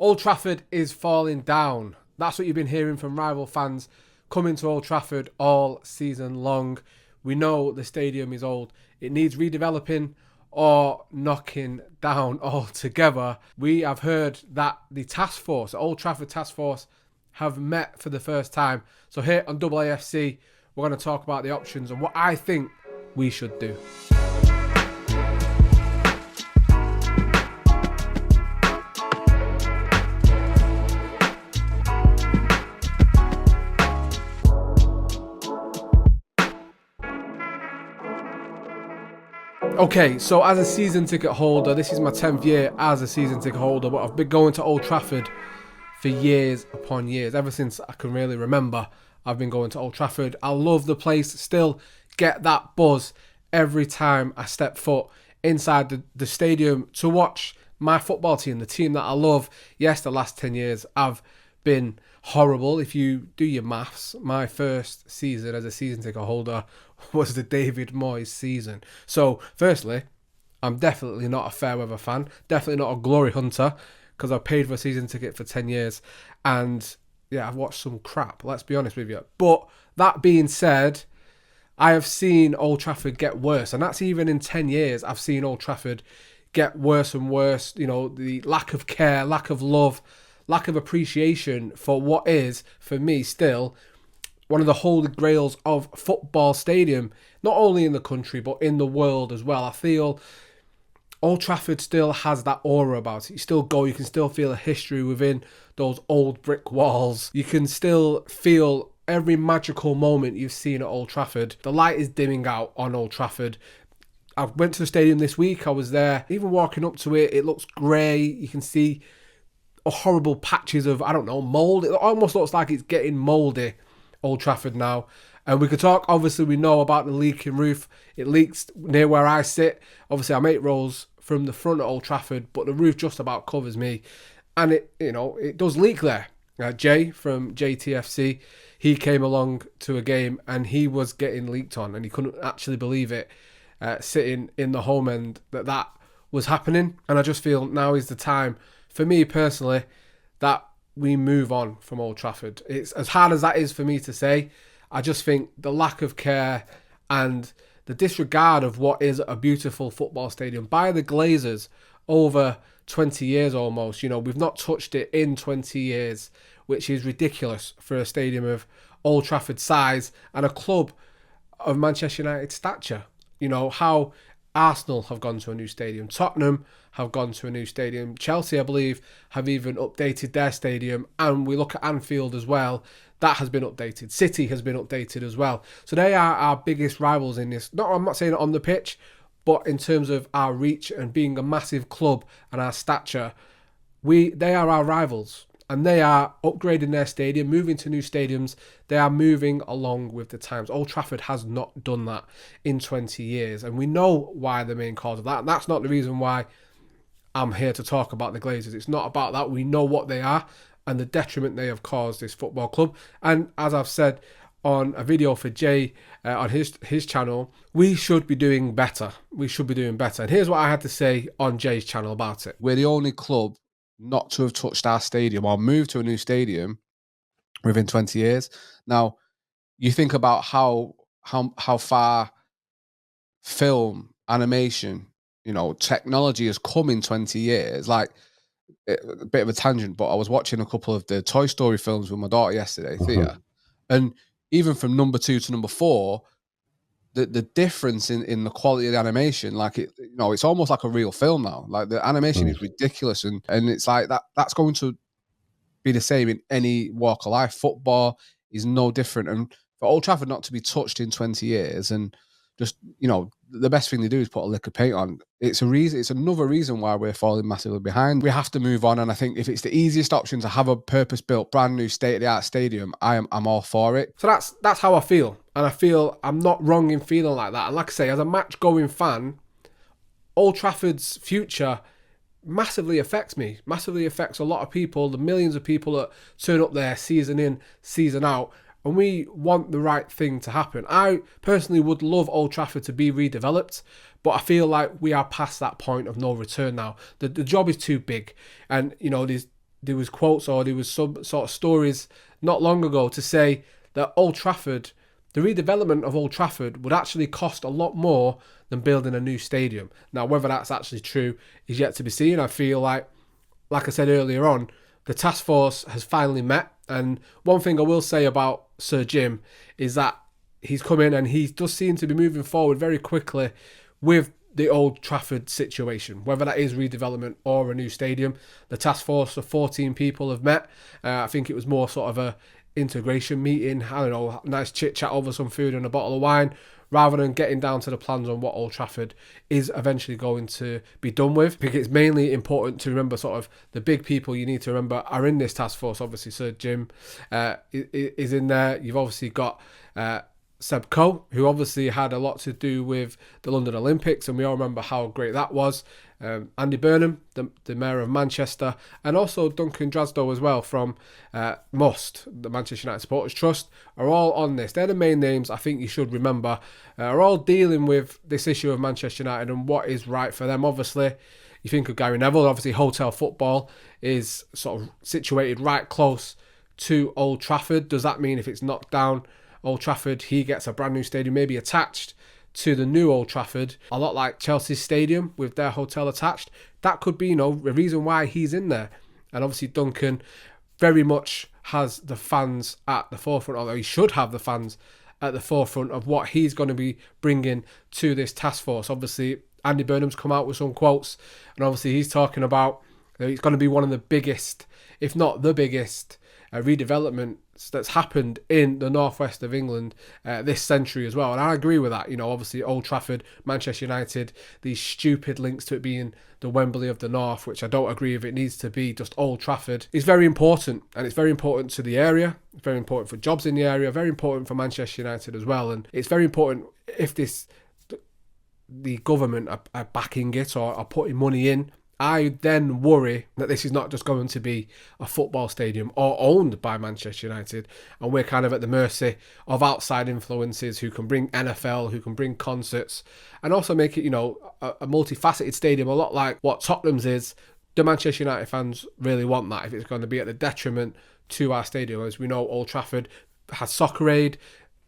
Old Trafford is falling down. That's what you've been hearing from rival fans coming to Old Trafford all season long. We know the stadium is old. It needs redeveloping or knocking down altogether. We have heard that the task force, the Old Trafford task force, have met for the first time. So here on AAFC, we're going to talk about the options and what I think we should do. Okay, so as a season ticket holder, this is my 10th year as a season ticket holder, but I've been going to Old Trafford for years upon years. Ever since I can really remember, I've been going to Old Trafford. I love the place, still get that buzz every time I step foot inside the stadium to watch my football team, the team that I love. Yes, the last 10 years have been horrible. If you do your maths, my first season as a season ticket holder was the David Moyes season. So, firstly, I'm definitely not a fair weather fan, definitely not a glory hunter, because I paid for a season ticket for 10 years. And yeah, I've watched some crap, let's be honest with you. But that being said, I have seen Old Trafford get worse. And that's even in 10 years, I've seen Old Trafford get worse and worse. You know, the lack of care, lack of love, lack of appreciation for what is, for me, still one of the holy grails of football stadium, not only in the country, but in the world as well. I feel Old Trafford still has that aura about it. You still go, you can still feel a history within those old brick walls. You can still feel every magical moment you've seen at Old Trafford. The light is dimming out on Old Trafford. I went to the stadium this week, I was there. Even walking up to it, it looks grey. You can see horrible patches of, I don't know, mould. It almost looks like it's getting mouldy, Old Trafford now. And we could talk, obviously we know about the leaking roof. It leaks near where I sit. Obviously I'm 8 rows from the front of Old Trafford, but the roof just about covers me. And it does leak there. Jay from JTFC, he came along to a game and he was getting leaked on and he couldn't actually believe it, sitting in the home end, that was happening. And I just feel now is the time, for me personally, that we move on from Old Trafford. It's as hard as that is for me to say. I just think the lack of care and the disregard of what is a beautiful football stadium by the Glazers over 20 years almost. You know, we've not touched it in 20 years, which is ridiculous for a stadium of Old Trafford size and a club of Manchester United stature. You know, how Arsenal have gone to a new stadium. Tottenham have gone to a new stadium. Chelsea, I believe, have even updated their stadium. And we look at Anfield as well. That has been updated. City has been updated as well. So they are our biggest rivals in this. I'm not saying it on the pitch, but in terms of our reach and being a massive club and our stature, they are our rivals. And they are upgrading their stadium, moving to new stadiums. They are moving along with the times. Old Trafford has not done that in 20 years. And we know why, the main cause of that. And that's not the reason why I'm here to talk about the Glazers. It's not about that. We know what they are and the detriment they have caused this football club. And as I've said on a video for Jay on his channel, we should be doing better. We should be doing better. And here's what I had to say on Jay's channel about it. We're the only club not to have touched our stadium or moved to a new stadium within 20 years. Now, you think about how far film, animation, technology has come in 20 years. Like, a bit of a tangent, but I was watching a couple of the Toy Story films with my daughter yesterday, Thea, and even from number 2 to number 4, the difference in the quality of the animation, like it's almost like a real film now. Like the animation is ridiculous, and it's like that's going to be the same in any walk of life. Football is no different, and for Old Trafford not to be touched in 20 years, and just the best thing to do is put a lick of paint on. It's another reason why we're falling massively behind. We have to move on, and I think if it's the easiest option to have a purpose-built, brand new, state-of-the-art stadium, I'm all for it. So that's how I feel, and I feel I'm not wrong in feeling like that. And like I say, as a match-going fan, Old Trafford's future massively affects me, massively affects a lot of people, the millions of people that turn up there season in, season out. And we want the right thing to happen. I personally would love Old Trafford to be redeveloped, but I feel like we are past that point of no return now. The job is too big. And, there's there was quotes or there was some sort of stories not long ago to say that Old Trafford, the redevelopment of Old Trafford would actually cost a lot more than building a new stadium. Now, whether that's actually true is yet to be seen. I feel like I said earlier on, the task force has finally met. And one thing I will say about Sir Jim is that he's come in and he does seem to be moving forward very quickly with the Old Trafford situation, whether that is redevelopment or a new stadium. The task force of 14 people have met. I think it was more sort of a integration meeting, I don't know, nice chit chat over some food and a bottle of wine, rather than getting down to the plans on what Old Trafford is eventually going to be done with. I think it's mainly important to remember sort of the big people you need to remember are in this task force. Obviously, Sir Jim is in there. You've obviously got Seb Coe, who obviously had a lot to do with the London Olympics, and we all remember how great that was. Andy Burnham, the Mayor of Manchester, and also Duncan Drasdow as well from MUST, the Manchester United Supporters Trust, are all on this. They're the main names I think you should remember, are all dealing with this issue of Manchester United and what is right for them. Obviously, you think of Gary Neville, obviously Hotel Football is sort of situated right close to Old Trafford. Does that mean if it's knocked down Old Trafford, he gets a brand new stadium maybe attached to the new Old Trafford, a lot like Chelsea Stadium with their hotel attached? That could be, a reason why he's in there. And obviously Duncan very much has the fans at the forefront, although he should have the fans at the forefront of what he's going to be bringing to this task force. Obviously, Andy Burnham's come out with some quotes, and obviously he's talking about it's going to be one of the biggest, if not the biggest, redevelopment that's happened in the northwest of England this century as well. And I agree with that. Obviously Old Trafford, Manchester United, these stupid links to it being the Wembley of the North, which I don't agree with. It needs to be just Old Trafford. It's very important, and it's very important to the area. It's very important for jobs in the area, very important for Manchester United as well. And it's very important if the government are backing it or are putting money in. I then worry that this is not just going to be a football stadium or owned by Manchester United, and we're kind of at the mercy of outside influences who can bring NFL, who can bring concerts, and also make it, a multifaceted stadium, a lot like what Tottenham's is. Do Manchester United fans really want that if it's going to be at the detriment to our stadium? As we know, Old Trafford has Soccer Aid,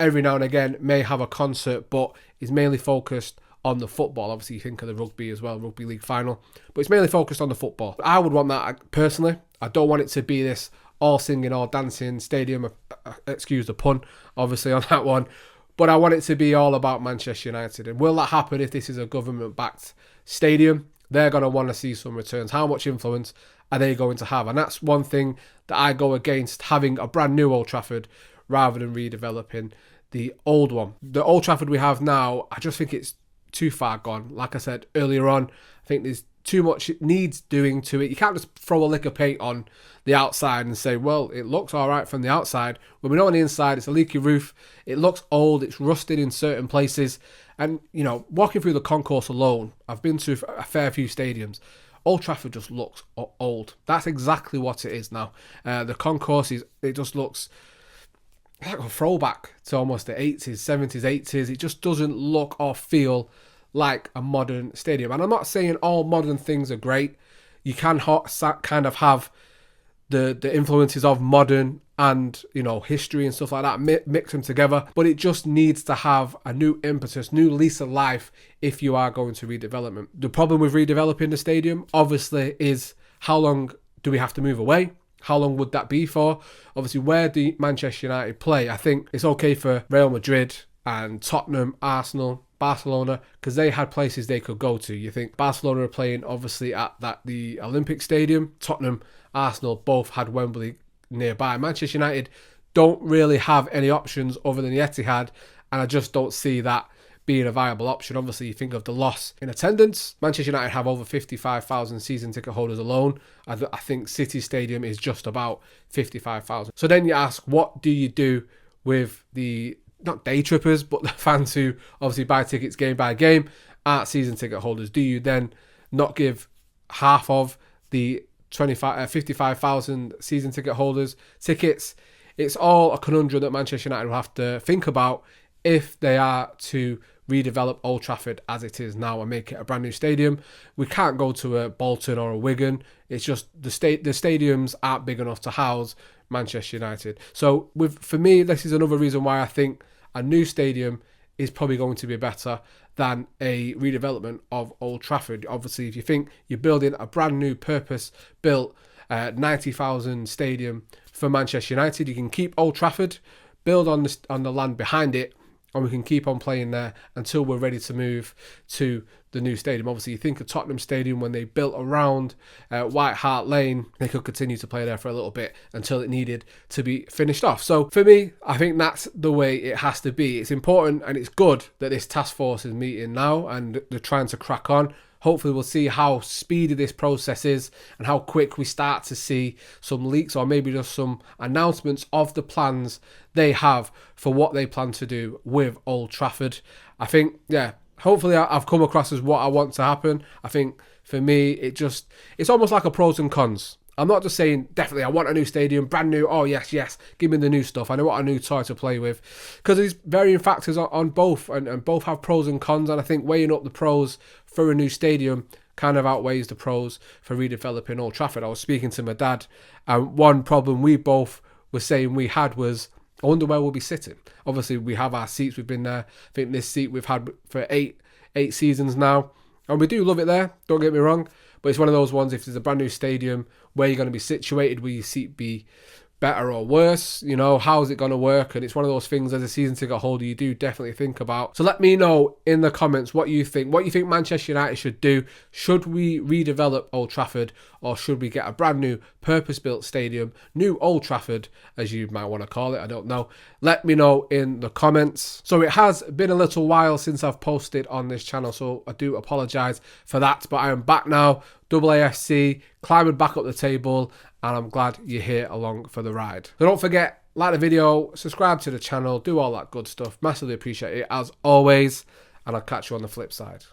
every now and again may have a concert, but is mainly focused on the football. Obviously, you think of the rugby as well, rugby league final, but it's mainly focused on the football. I would want that personally. I don't want it to be this all singing, all dancing stadium, excuse the pun, obviously, on that one, but I want it to be all about Manchester United. And will that happen if this is a government-backed stadium? They're going to want to see some returns. How much influence are they going to have? And that's one thing that I go against, having a brand new Old Trafford rather than redeveloping the old one. The Old Trafford we have now, I just think it's too far gone. Like I said earlier on, I think there's too much it needs doing to it. You can't just throw a lick of paint on the outside and say, well, it looks all right from the outside, when we know on the inside it's a leaky roof, it looks old, it's rusted in certain places. And walking through the concourse alone, I've been to a fair few stadiums, Old Trafford just looks old. That's exactly what it is now. The concourse it just looks like a throwback to almost the 80s, 70s, 80s. It just doesn't look or feel like a modern stadium. And I'm not saying all modern things are great. You can kind of have the influences of modern and, history and stuff like that, mix them together. But it just needs to have a new impetus, new lease of life if you are going to redevelopment. The problem with redeveloping the stadium, obviously, is how long do we have to move away? How long would that be for? Obviously, where do Manchester United play? I think it's okay for Real Madrid and Tottenham, Arsenal, Barcelona, because they had places they could go to. You think Barcelona are playing, obviously, at the Olympic Stadium. Tottenham, Arsenal both had Wembley nearby. Manchester United don't really have any options other than the Etihad, and I just don't see that being a viable option. Obviously, you think of the loss in attendance. Manchester United have over 55,000 season ticket holders alone. I think City Stadium is just about 55,000. So then you ask, what do you do with the, not day trippers, but the fans who obviously buy tickets game by game, aren't season ticket holders? Do you then not give half of the 55,000 season ticket holders tickets? It's all a conundrum that Manchester United will have to think about if they are to redevelop Old Trafford as it is now and make it a brand new stadium. We can't go to a Bolton or a Wigan. It's just the stadiums aren't big enough to house Manchester United. So for me, this is another reason why I think a new stadium is probably going to be better than a redevelopment of Old Trafford. Obviously, if you think you're building a brand new purpose-built 90,000 stadium for Manchester United, you can keep Old Trafford, build on the land behind it, and we can keep on playing there until we're ready to move to the new stadium. Obviously, you think of Tottenham Stadium when they built around White Hart Lane, they could continue to play there for a little bit until it needed to be finished off. So for me, I think that's the way it has to be. It's important and it's good that this task force is meeting now and they're trying to crack on. Hopefully we'll see how speedy this process is and how quick we start to see some leaks or maybe just some announcements of the plans they have for what they plan to do with Old Trafford. I think, hopefully I've come across as what I want to happen. I think for me, it's almost like a pros and cons. I'm not just saying, definitely, I want a new stadium, brand new, oh yes, give me the new stuff. I want a new toy to play with. Because there's varying factors on both, and both have pros and cons, and I think weighing up the pros for a new stadium kind of outweighs the pros for redeveloping Old Trafford. I was speaking to my dad, and one problem we both were saying we had was, I wonder where we'll be sitting. Obviously, we have our seats, we've been there. I think this seat we've had for eight seasons now, and we do love it there, don't get me wrong. But it's one of those ones, if there's a brand new stadium, where you're going to be situated, will your seat be better or worse? You know, how's it going to work? And it's one of those things as a season ticket holder you do definitely think about. So let me know in the comments what you think Manchester United should do. Should we redevelop Old Trafford, or should we get a brand new purpose-built stadium, new Old Trafford, as you might want to call it? I don't know. Let me know in the comments. So it has been a little while since I've posted on this channel, so I do apologise for that, but I am back now. AFC, climbing back up the table, and I'm glad you're here along for the ride. So don't forget, like the video, subscribe to the channel, do all that good stuff. Massively appreciate it as always, and I'll catch you on the flip side.